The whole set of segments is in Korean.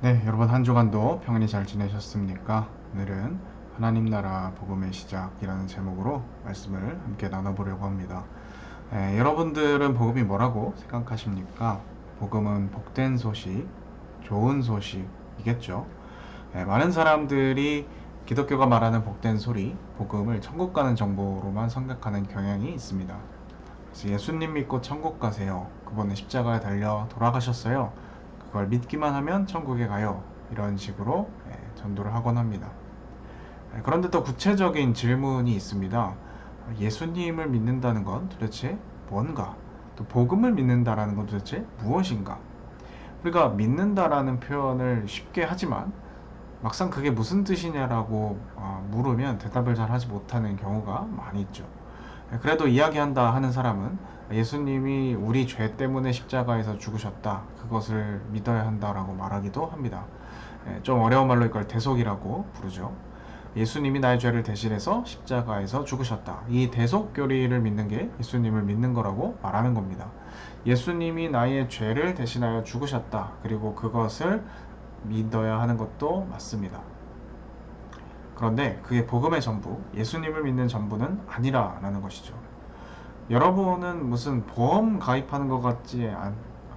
네, 여러분 한 주간도 평안히 잘 지내셨습니까? 오늘은 하나님 나라 복음의 시작이라는 제목으로 말씀을 함께 나눠보려고 합니다. 여러분들은 복음이 뭐라고 생각하십니까? 복음은 복된 소식, 좋은 소식이겠죠. 많은 사람들이 기독교가 말하는 복된 소리, 복음을 천국 가는 정보로만 생각하는 경향이 있습니다. 그래서 예수님 믿고 천국 가세요. 그분은 십자가에 달려 돌아가셨어요. 그걸 믿기만 하면 천국에 가요. 이런 식으로 전도를 하곤 합니다. 그런데 또 구체적인 질문이 있습니다. 예수님을 믿는다는 건 도대체 뭔가? 또 복음을 믿는다라는 건 도대체 무엇인가? 우리가 믿는다라는 표현을 쉽게 하지만 막상 그게 무슨 뜻이냐라고 물으면 대답을 잘 하지 못하는 경우가 많이 있죠. 그래도 이야기한다 하는 사람은 예수님이 우리 죄 때문에 십자가에서 죽으셨다. 그것을 믿어야 한다라고 말하기도 합니다. 좀 어려운 말로 이걸 대속이라고 부르죠. 예수님이 나의 죄를 대신해서 십자가에서 죽으셨다. 이 대속교리를 믿는 게 예수님을 믿는 거라고 말하는 겁니다. 예수님이 나의 죄를 대신하여 죽으셨다. 그리고 그것을 믿어야 하는 것도 맞습니다. 그런데 그게 복음의 전부, 예수님을 믿는 전부는 아니라는 것이죠. 여러분은 무슨 보험 가입하는 것 같지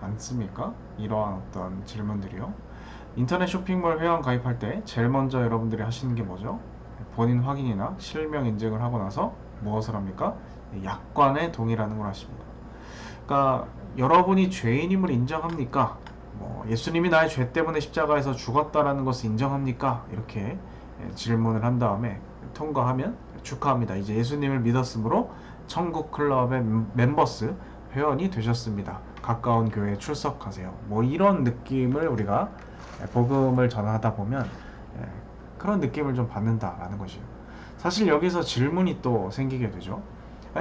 않습니까? 이러한 어떤 질문들이요. 인터넷 쇼핑몰 회원 가입할 때 제일 먼저 여러분들이 하시는 게 뭐죠? 본인 확인이나 실명 인증을 하고 나서 무엇을 합니까? 약관에 동의라는 걸 하십니다. 그러니까 여러분이 죄인임을 인정합니까? 예수님이 나의 죄 때문에 십자가에서 죽었다라는 것을 인정합니까? 이렇게 질문을 한 다음에 통과하면 축하합니다. 이제 예수님을 믿었으므로 천국 클럽의 멤버스 회원이 되셨습니다. 가까운 교회에 출석하세요. 이런 느낌을 우리가 복음을 전하다 보면 그런 느낌을 좀 받는다라는 것이에요. 사실 여기서 질문이 또 생기게 되죠.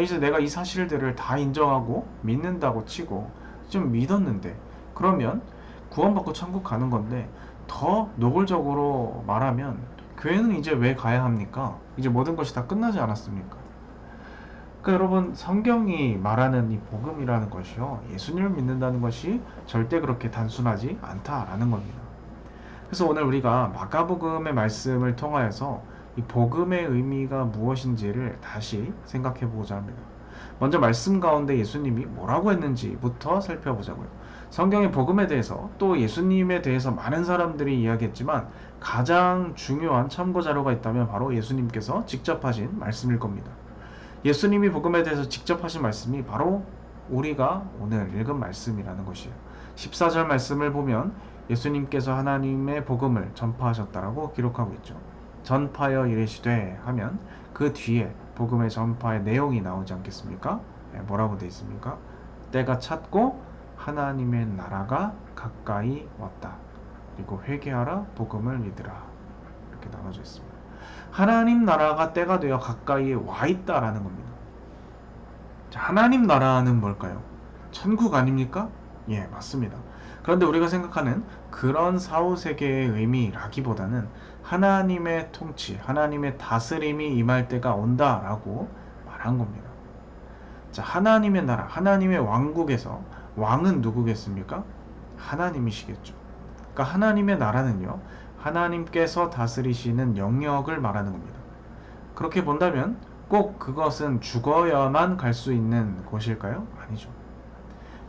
이제 내가 이 사실들을 다 인정하고 믿는다고 치고 좀 믿었는데 그러면 구원받고 천국 가는 건데 더 노골적으로 말하면 교회는 이제 왜 가야 합니까? 이제 모든 것이 다 끝나지 않았습니까? 그러니까 여러분 성경이 말하는 이 복음이라는 것이요 예수님을 믿는다는 것이 절대 그렇게 단순하지 않다라는 겁니다. 그래서 오늘 우리가 마가복음의 말씀을 통하여서 이 복음의 의미가 무엇인지를 다시 생각해 보고자 합니다. 먼저 말씀 가운데 예수님이 뭐라고 했는지부터 살펴보자고요. 성경의 복음에 대해서 또 예수님에 대해서 많은 사람들이 이야기했지만 가장 중요한 참고 자료가 있다면 바로 예수님께서 직접 하신 말씀일 겁니다. 예수님이 복음에 대해서 직접 하신 말씀이 바로 우리가 오늘 읽은 말씀이라는 것이에요. 14절 말씀을 보면 예수님께서 하나님의 복음을 전파하셨다라고 기록하고 있죠. 전파여 이르시되 하면 그 뒤에 복음의 전파의 내용이 나오지 않겠습니까? 뭐라고 되어 있습니까? 때가 찼고 하나님의 나라가 가까이 왔다. 그리고 회개하라 복음을 믿으라. 이렇게 나눠져 있습니다. 하나님 나라가 때가 되어 가까이 와 있다라는 겁니다. 자, 하나님 나라는 뭘까요? 천국 아닙니까? 예, 맞습니다. 그런데 우리가 생각하는 그런 사후세계의 의미라기보다는 하나님의 통치, 하나님의 다스림이 임할 때가 온다라고 말한 겁니다. 자, 하나님의 나라, 하나님의 왕국에서 왕은 누구겠습니까? 하나님이시겠죠. 그러니까 하나님의 나라는요, 하나님께서 다스리시는 영역을 말하는 겁니다. 그렇게 본다면 꼭 그것은 죽어야만 갈 수 있는 곳일까요? 아니죠.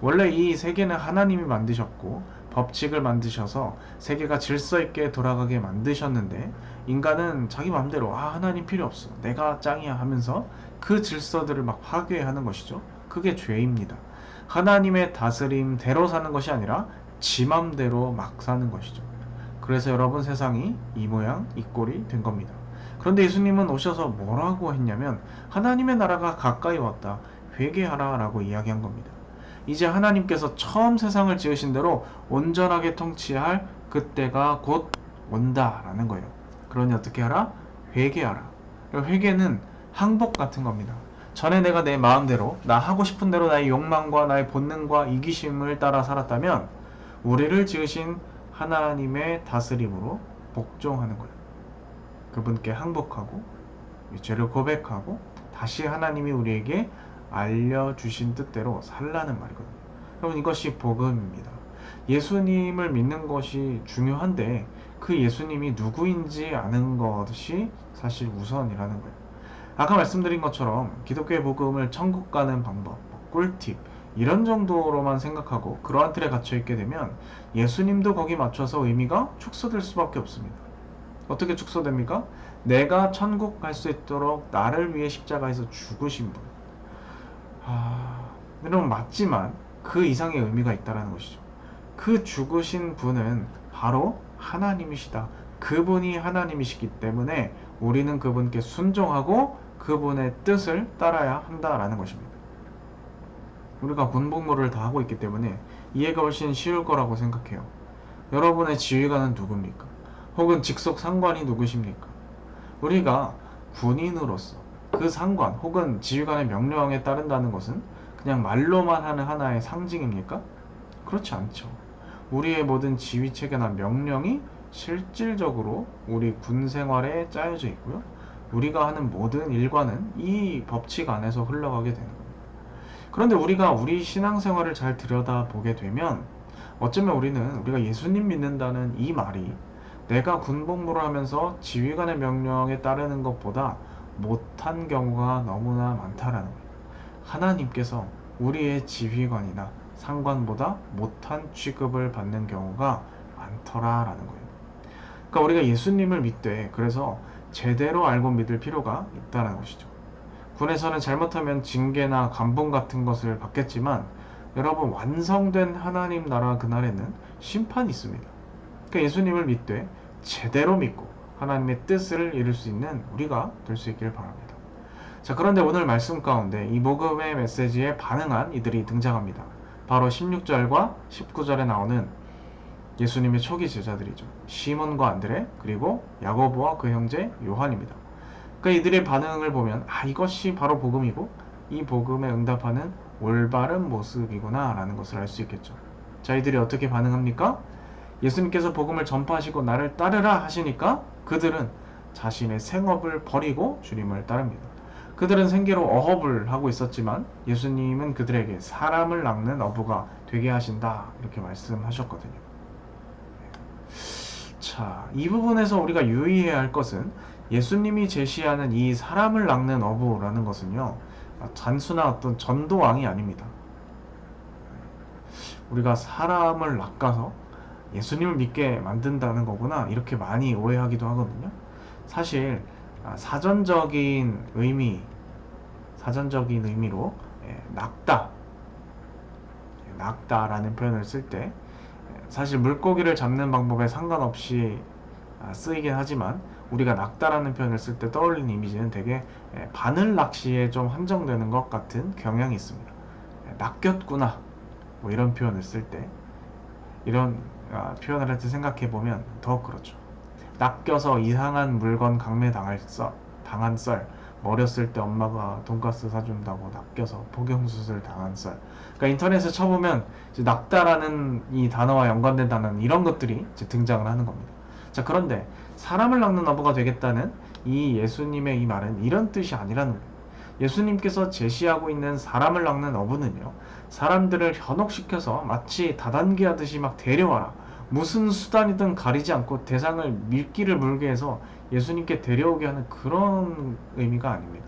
원래 이 세계는 하나님이 만드셨고 법칙을 만드셔서 세계가 질서 있게 돌아가게 만드셨는데 인간은 자기 마음대로 하나님 필요 없어 내가 짱이야 하면서 그 질서들을 막 파괴하는 것이죠. 그게 죄입니다. 하나님의 다스림대로 사는 것이 아니라 지 맘대로 막 사는 것이죠. 그래서 여러분 세상이 이 모양 이 꼴이 된 겁니다. 그런데 예수님은 오셔서 뭐라고 했냐면 하나님의 나라가 가까이 왔다 회개하라 라고 이야기한 겁니다. 이제 하나님께서 처음 세상을 지으신 대로 온전하게 통치할 그때가 곧 온다라는 거예요. 그러니 어떻게 하라? 회개하라. 회개는 항복 같은 겁니다. 전에 내가 내 마음대로 나 하고 싶은 대로 나의 욕망과 나의 본능과 이기심을 따라 살았다면 우리를 지으신 하나님의 다스림으로 복종하는 거예요. 그분께 항복하고 죄를 고백하고 다시 하나님이 우리에게 알려주신 뜻대로 살라는 말이거든요. 여러분 이것이 복음입니다. 예수님을 믿는 것이 중요한데 그 예수님이 누구인지 아는 것이 사실 우선이라는 거예요. 아까 말씀드린 것처럼 기독교의 복음을 천국 가는 방법, 꿀팁 이런 정도로만 생각하고 그러한 틀에 갇혀 있게 되면 예수님도 거기 맞춰서 의미가 축소될 수밖에 없습니다. 어떻게 축소됩니까? 내가 천국 갈 수 있도록 나를 위해 십자가에서 죽으신 분. 여러분 맞지만 그 이상의 의미가 있다는 것이죠. 그 죽으신 분은 바로 하나님이시다. 그분이 하나님이시기 때문에 우리는 그분께 순종하고 그분의 뜻을 따라야 한다라는 것입니다. 우리가 군복무를 다 하고 있기 때문에 이해가 훨씬 쉬울 거라고 생각해요. 여러분의 지휘관은 누굽니까? 혹은 직속 상관이 누구십니까? 우리가 군인으로서 그 상관 혹은 지휘관의 명령에 따른다는 것은 그냥 말로만 하는 하나의 상징입니까? 그렇지 않죠. 우리의 모든 지휘 체계나 명령이 실질적으로 우리 군 생활에 짜여져 있고요. 우리가 하는 모든 일과는 이 법칙 안에서 흘러가게 되는 겁니다. 그런데 우리가 우리 신앙생활을 잘 들여다보게 되면 어쩌면 우리가 예수님 믿는다는 이 말이 내가 군복무를 하면서 지휘관의 명령에 따르는 것보다 못한 경우가 너무나 많다라는 거예요. 하나님께서 우리의 지휘관이나 상관보다 못한 취급을 받는 경우가 많더라라는 거예요. 그러니까 우리가 예수님을 믿되 그래서 제대로 알고 믿을 필요가 있다는 것이죠. 군에서는 잘못하면 징계나 감봉 같은 것을 받겠지만 여러분 완성된 하나님 나라 그날에는 심판이 있습니다. 그러니까 예수님을 믿되 제대로 믿고 하나님의 뜻을 이룰 수 있는 우리가 될 수 있길 바랍니다. 자, 그런데 오늘 말씀 가운데 이 복음의 메시지에 반응한 이들이 등장합니다. 바로 16절과 19절에 나오는 예수님의 초기 제자들이죠. 시몬과 안드레 그리고 야고보와 그 형제 요한입니다. 그러니까 이들의 반응을 보면 이것이 바로 복음이고 이 복음에 응답하는 올바른 모습이구나 라는 것을 알 수 있겠죠. 자, 이들이 어떻게 반응합니까? 예수님께서 복음을 전파하시고 나를 따르라 하시니까 그들은 자신의 생업을 버리고 주님을 따릅니다. 그들은 생계로 어업을 하고 있었지만 예수님은 그들에게 사람을 낚는 어부가 되게 하신다 이렇게 말씀하셨거든요. 자, 이 부분에서 우리가 유의해야 할 것은 예수님이 제시하는 이 사람을 낚는 어부라는 것은요, 단순한 어떤 전도왕이 아닙니다. 우리가 사람을 낚아서 예수님을 믿게 만든다는 거구나 이렇게 많이 오해하기도 하거든요. 사실 사전적인 의미로 낚다라는 표현을 쓸 때 사실 물고기를 잡는 방법에 상관없이 쓰이긴 하지만 우리가 낚다라는 표현을 쓸 때 떠올리는 이미지는 되게 바늘 낚시에 좀 한정되는 것 같은 경향이 있습니다. 낚였구나 뭐 이런 표현을 쓸 때 이런 표현을 할 때 생각해 보면 더 그렇죠. 낚여서 이상한 물건 당한 썰, 어렸을 때 엄마가 돈가스 사준다고 낚여서 복용수술 당한 썰. 그러니까 인터넷에 쳐보면 이제 낚다라는 이 단어와 연관된 단어는 이런 것들이 이제 등장을 하는 겁니다. 자, 그런데 사람을 낚는 어부가 되겠다는 이 예수님의 이 말은 이런 뜻이 아니라는 거예요. 예수님께서 제시하고 있는 사람을 낚는 어부는요, 사람들을 현혹시켜서 마치 다단계 하듯이 막 데려와라, 무슨 수단이든 가리지 않고 대상을 미끼를 물게 해서 예수님께 데려오게 하는 그런 의미가 아닙니다.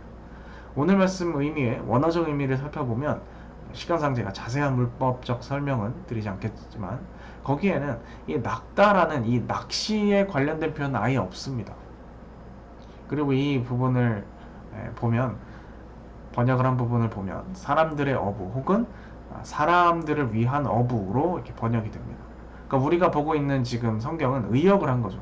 오늘 말씀 의미의 원어적 의미를 살펴보면 시간상 제가 자세한 물법적 설명은 드리지 않겠지만 거기에는 이 낚다라는 이 낚시에 관련된 표현은 아예 없습니다. 그리고 이 부분을 보면 번역을 한 부분을 보면 사람들의 어부 혹은 사람들을 위한 어부로 이렇게 번역이 됩니다. 그러니까 우리가 보고 있는 지금 성경은 의역을 한 거죠.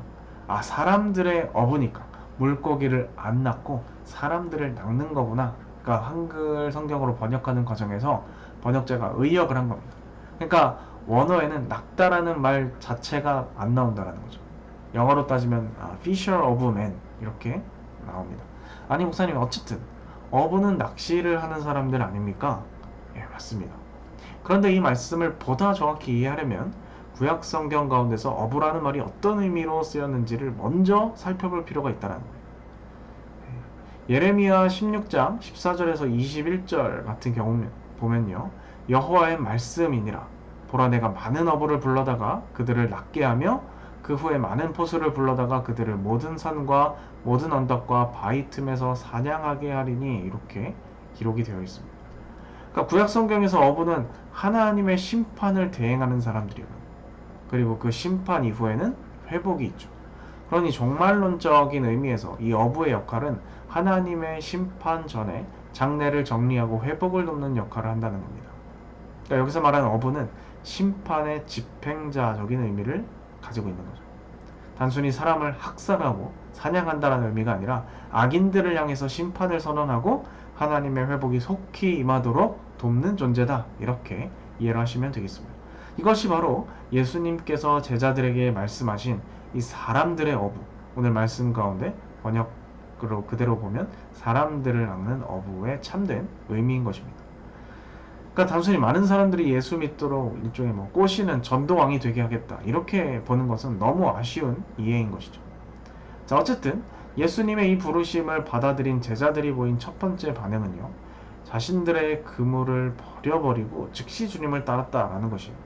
사람들의 어부니까 물고기를 안 낚고 사람들을 낚는 거구나. 그러니까 한글 성경으로 번역하는 과정에서 번역자가 의역을 한 겁니다. 그러니까 원어에는 낚다라는 말 자체가 안 나온다라는 거죠. 영어로 따지면 fisher of men 이렇게 나옵니다. 아니 목사님, 어쨌든 어부는 낚시를 하는 사람들 아닙니까? 예, 맞습니다. 그런데 이 말씀을 보다 정확히 이해하려면 구약 성경 가운데서 어부라는 말이 어떤 의미로 쓰였는지를 먼저 살펴볼 필요가 있다는 거예요. 예레미야 16장 14절에서 21절 같은 경우 보면요, 여호와의 말씀이니라 보라 내가 많은 어부를 불러다가 그들을 낫게 하며 그 후에 많은 포수를 불러다가 그들을 모든 산과 모든 언덕과 바위 틈에서 사냥하게 하리니 이렇게 기록이 되어 있습니다. 그러니까 구약 성경에서 어부는 하나님의 심판을 대행하는 사람들이거든요. 그리고 그 심판 이후에는 회복이 있죠. 그러니 종말론적인 의미에서 이 어부의 역할은 하나님의 심판 전에 장래를 정리하고 회복을 돕는 역할을 한다는 겁니다. 그러니까 여기서 말하는 어부는 심판의 집행자적인 의미를 가지고 있는 거죠. 단순히 사람을 학살하고 사냥한다는 의미가 아니라 악인들을 향해서 심판을 선언하고 하나님의 회복이 속히 임하도록 돕는 존재다. 이렇게 이해를 하시면 되겠습니다. 이것이 바로 예수님께서 제자들에게 말씀하신 이 사람들의 어부, 오늘 말씀 가운데 번역으로 그대로 보면 사람들을 낚는 어부의 참된 의미인 것입니다. 그러니까 단순히 많은 사람들이 예수 믿도록 일종의 꼬시는 전도왕이 되게 하겠다 이렇게 보는 것은 너무 아쉬운 이해인 것이죠. 자, 어쨌든 예수님의 이 부르심을 받아들인 제자들이 보인 첫 번째 반응은요, 자신들의 그물을 버려버리고 즉시 주님을 따랐다라는 것이에요.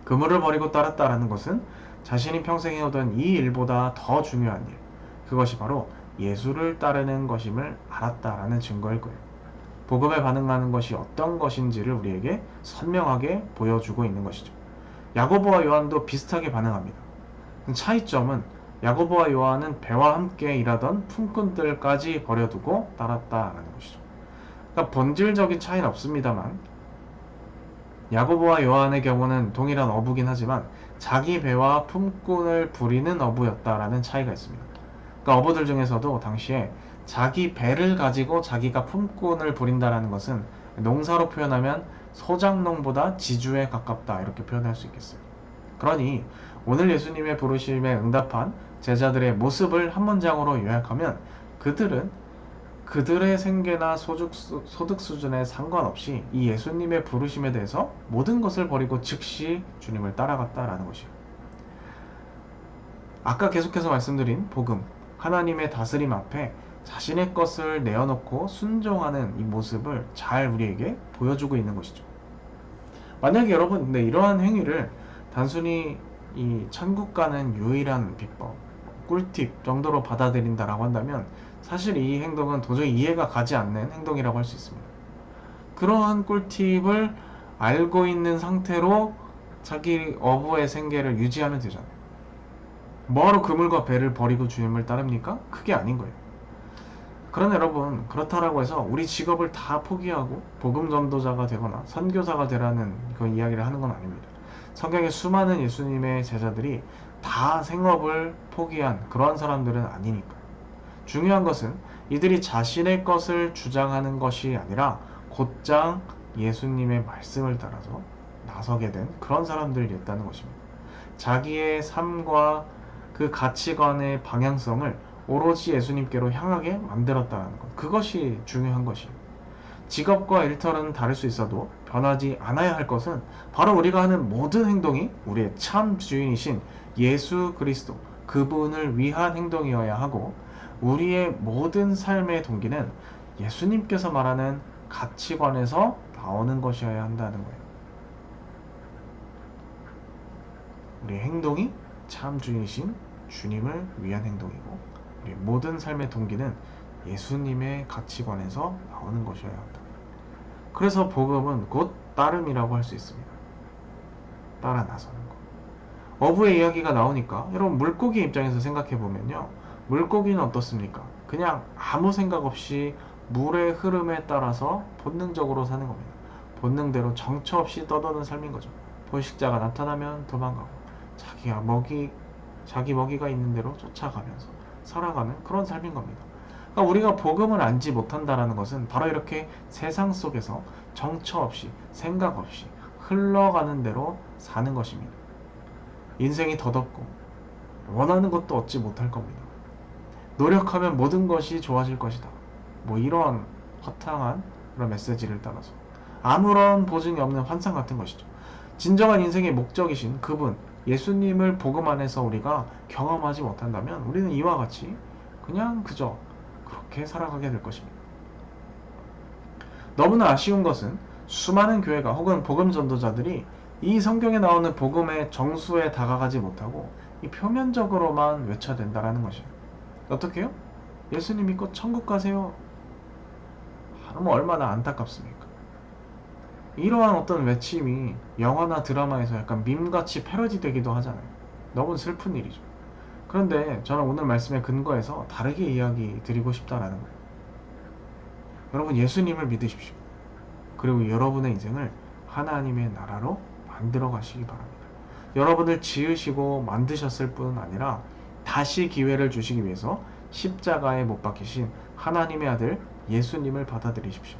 그물을 버리고 따랐다라는 것은 자신이 평생 해오던 이 일보다 더 중요한 일, 그것이 바로 예수를 따르는 것임을 알았다라는 증거일 거예요. 복음에 반응하는 것이 어떤 것인지를 우리에게 선명하게 보여주고 있는 것이죠. 야고보와 요한도 비슷하게 반응합니다. 차이점은 야고보와 요한은 배와 함께 일하던 품꾼들까지 버려두고 따랐다라는 것이죠. 그러니까 본질적인 차이는 없습니다만 야고보와 요한의 경우는 동일한 어부긴 하지만 자기 배와 품꾼을 부리는 어부였다라는 차이가 있습니다. 그러니까 어부들 중에서도 당시에 자기 배를 가지고 자기가 품꾼을 부린다라는 것은 농사로 표현하면 소작농보다 지주에 가깝다 이렇게 표현할 수 있겠어요. 그러니 오늘 예수님의 부르심에 응답한 제자들의 모습을 한 문장으로 요약하면 그들은 그들의 생계나 소득 수준에 상관없이 이 예수님의 부르심에 대해서 모든 것을 버리고 즉시 주님을 따라갔다라는 것이에요. 아까 계속해서 말씀드린 복음, 하나님의 다스림 앞에 자신의 것을 내어놓고 순종하는 이 모습을 잘 우리에게 보여주고 있는 것이죠. 만약에 여러분 근데 이러한 행위를 단순히 이 천국 가는 유일한 비법, 꿀팁 정도로 받아들인다라고 한다면 사실 이 행동은 도저히 이해가 가지 않는 행동이라고 할 수 있습니다. 그러한 꿀팁을 알고 있는 상태로 자기 어부의 생계를 유지하면 되잖아요. 뭐하러 그물과 배를 버리고 주님을 따릅니까? 그게 아닌 거예요. 그러나 여러분, 그렇다라고 해서 우리 직업을 다 포기하고 복음 전도자가 되거나 선교사가 되라는 그런 이야기를 하는 건 아닙니다. 성경에 수많은 예수님의 제자들이 다 생업을 포기한 그러한 사람들은 아니니까. 중요한 것은 이들이 자신의 것을 주장하는 것이 아니라 곧장 예수님의 말씀을 따라서 나서게 된 그런 사람들이었다는 것입니다. 자기의 삶과 그 가치관의 방향성을 오로지 예수님께로 향하게 만들었다는 것. 그것이 중요한 것이에요. 직업과 일터는 다를 수 있어도 변하지 않아야 할 것은 바로 우리가 하는 모든 행동이 우리의 참 주인이신 예수 그리스도, 그분을 위한 행동이어야 하고 우리의 모든 삶의 동기는 예수님께서 말하는 가치관에서 나오는 것이어야 한다는 거예요. 우리의 행동이 참 주인이신 주님을 위한 행동이고 우리 모든 삶의 동기는 예수님의 가치관에서 나오는 것이어야 한다. 그래서 복음은 곧 따름이라고 할 수 있습니다. 따라 나서는 것. 어부의 이야기가 나오니까 여러분 물고기 입장에서 생각해 보면요. 물고기는 어떻습니까? 그냥 아무 생각 없이 물의 흐름에 따라서 본능적으로 사는 겁니다. 본능대로 정처 없이 떠도는 삶인 거죠. 포식자가 나타나면 도망가고 자기 먹이가 있는 대로 쫓아가면서 살아가는 그런 삶인 겁니다. 그러니까 우리가 복음을 알지 못한다는 것은 바로 이렇게 세상 속에서 정처 없이 생각 없이 흘러가는 대로 사는 것입니다. 인생이 더덥고 원하는 것도 얻지 못할 겁니다. 노력하면 모든 것이 좋아질 것이다. 이런 허탕한 그런 메시지를 따라서 아무런 보증이 없는 환상 같은 것이죠. 진정한 인생의 목적이신 그분 예수님을 복음 안에서 우리가 경험하지 못한다면 우리는 이와 같이 그냥 그저 그렇게 살아가게 될 것입니다. 너무나 아쉬운 것은 수많은 교회가 혹은 복음 전도자들이 이 성경에 나오는 복음의 정수에 다가가지 못하고 이 표면적으로만 외쳐야 된다라는 것이에요. 어떻게 해요? 예수님 믿고 천국 가세요. 뭐 얼마나 안타깝습니까? 이러한 어떤 외침이 영화나 드라마에서 약간 밈같이 패러디 되기도 하잖아요. 너무 슬픈 일이죠. 그런데 저는 오늘 말씀에 근거해서 다르게 이야기 드리고 싶다라는 거예요. 여러분 예수님을 믿으십시오. 그리고 여러분의 인생을 하나님의 나라로 만들어 가시기 바랍니다. 여러분을 지으시고 만드셨을 뿐 아니라 다시 기회를 주시기 위해서 십자가에 못 박히신 하나님의 아들 예수님을 받아들이십시오.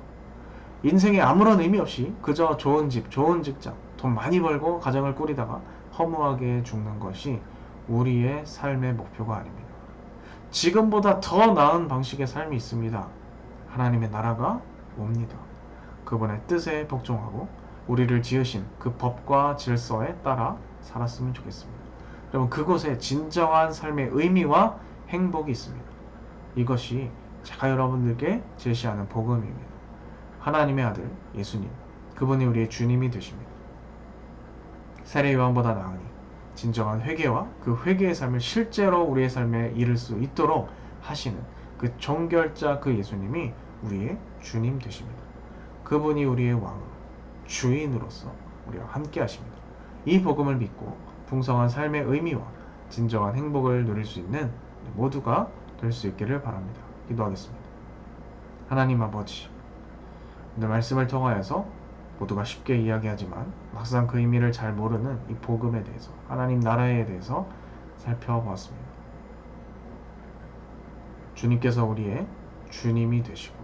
인생에 아무런 의미 없이 그저 좋은 집, 좋은 직장, 돈 많이 벌고 가정을 꾸리다가 허무하게 죽는 것이 우리의 삶의 목표가 아닙니다. 지금보다 더 나은 방식의 삶이 있습니다. 하나님의 나라가 옵니다. 그분의 뜻에 복종하고 우리를 지으신 그 법과 질서에 따라 살았으면 좋겠습니다. 여러분 그곳에 진정한 삶의 의미와 행복이 있습니다. 이것이 제가 여러분들께 제시하는 복음입니다. 하나님의 아들 예수님, 그분이 우리의 주님이 되십니다. 세례 요한보다 나으니 진정한 회개와 그 회개의 삶을 실제로 우리의 삶에 이룰 수 있도록 하시는 그 종결자 그 예수님이 우리의 주님 되십니다. 그분이 우리의 왕으로 주인으로서 우리와 함께 하십니다. 이 복음을 믿고 풍성한 삶의 의미와 진정한 행복을 누릴 수 있는 모두가 될 수 있기를 바랍니다. 기도하겠습니다. 하나님 아버지, 오늘 말씀을 통하여서 모두가 쉽게 이야기하지만 막상 그 의미를 잘 모르는 이 복음에 대해서, 하나님 나라에 대해서 살펴보았습니다. 주님께서 우리의 주님이 되시고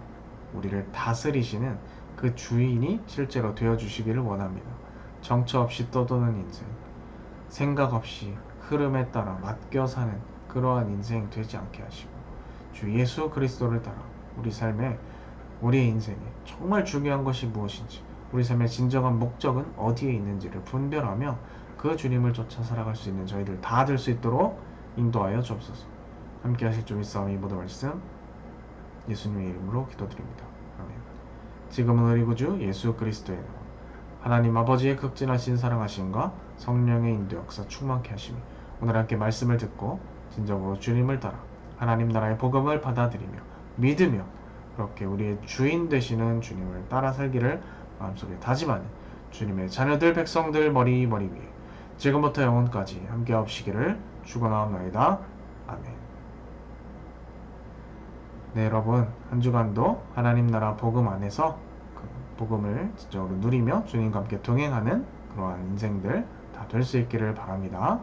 우리를 다스리시는 그 주인이 실제로 되어주시기를 원합니다. 정처 없이 떠도는 인생, 생각 없이 흐름에 따라 맡겨 사는 그러한 인생 되지 않게 하시고 주 예수 그리스도를 따라 우리 삶에, 우리의 인생에 정말 중요한 것이 무엇인지, 우리 삶의 진정한 목적은 어디에 있는지를 분별하며 그 주님을 쫓아 살아갈 수 있는 저희들 다 될 수 있도록 인도하여 주옵소서. 함께 하실 주 믿사오니 이 모든 말씀 예수님의 이름으로 기도드립니다. 아멘. 지금은 우리 구주 예수 그리스도의 이름으로 하나님 아버지의 극진하신 사랑하심과 성령의 인도 역사 충만케 하심이 오늘 함께 말씀을 듣고 진정으로 주님을 따라 하나님 나라의 복음을 받아들이며 믿으며 그렇게 우리의 주인 되시는 주님을 따라 살기를 마음속에 다짐하는 주님의 자녀들 백성들 머리 위에 지금부터 영원까지 함께 하시기를 축원하옵나이다. 아멘. 네, 여러분 한 주간도 하나님 나라 복음 안에서 그 복음을 진정으로 누리며 주님과 함께 동행하는 그러한 인생들 다 될 수 있기를 바랍니다.